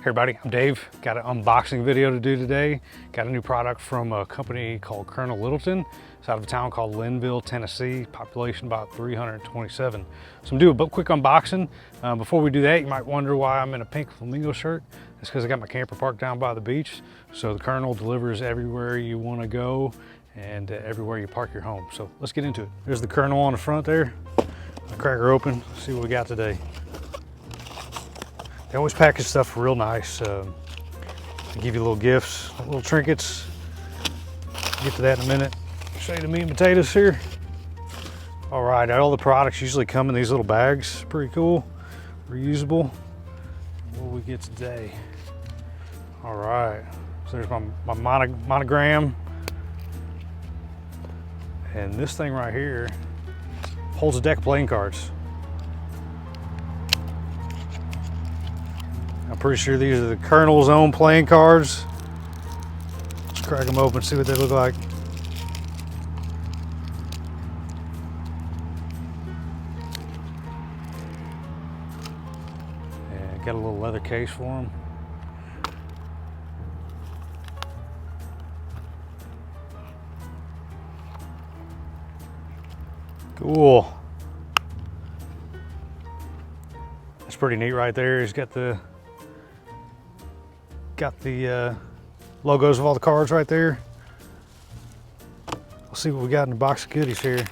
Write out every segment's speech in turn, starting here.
Hey everybody, I'm Dave. Got an unboxing video to do today. Got a new product from a company called Colonel Littleton. It's out of a town called Lynnville, Tennessee. Population about 327. So I'm gonna do a quick unboxing. Before we do that, you might wonder why I'm in a pink flamingo shirt. It's because I got my camper parked down by the beach. So the Colonel delivers everywhere you want to go and everywhere you park your home. So let's get into it. There's the Colonel on the front there. I'll crack her open, see what we got today. They always package stuff real nice. They give you little gifts, little trinkets. Get to that in a minute. Show you the meat and potatoes here. All right, all the products usually come in these little bags. Pretty cool, reusable. What do we get today? All right, so there's my monogram. And this thing right here holds a deck of playing cards. I'm pretty sure these are the Colonel's own playing cards. Let's crack them open, see what they look like. Yeah, got a little leather case for them. Cool. That's pretty neat right there. He's got the logos of all the cards right there. Let's see what we got in the box of goodies here.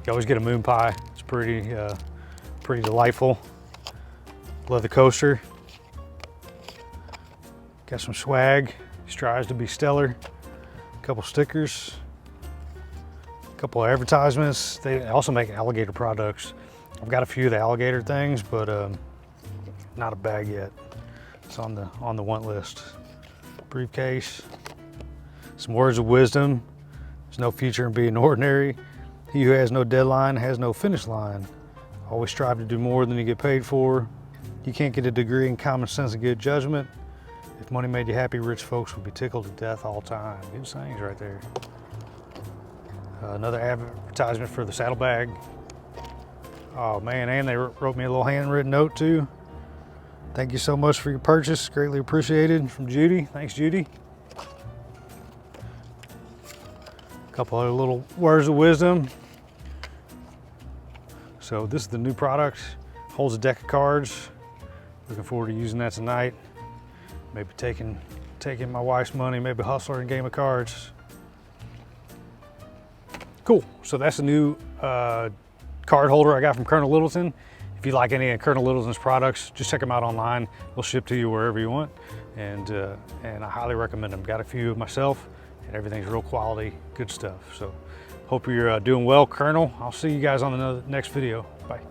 You always get a moon pie. It's pretty delightful. Leather coaster. Got some swag. Strives to be stellar. A couple stickers. Couple of advertisements. They also make alligator products. I've got a few of the alligator things, but not a bag yet. It's on the want list. Briefcase. Some words of wisdom. There's no future in being ordinary. He who has no deadline has no finish line. Always strive to do more than you get paid for. You can't get a degree in common sense and good judgment. If money made you happy, rich folks would be tickled to death all time. Good sayings right there. Another advertisement for the saddlebag. Oh man, and they wrote me a little handwritten note too. Thank you so much for your purchase, greatly appreciated, from Judy. Thanks, Judy. A couple other little words of wisdom. So this is the new product. Holds a deck of cards. Looking forward to using that tonight. Maybe taking my wife's money, maybe hustler in a game of cards. Cool, so that's a new card holder I got from Colonel Littleton. If you like any of Colonel Littleton's products, just check them out online. They'll ship to you wherever you want, and I highly recommend them. Got a few myself, and everything's real quality, good stuff. So hope you're doing well, Colonel. I'll see you guys on the next video. Bye.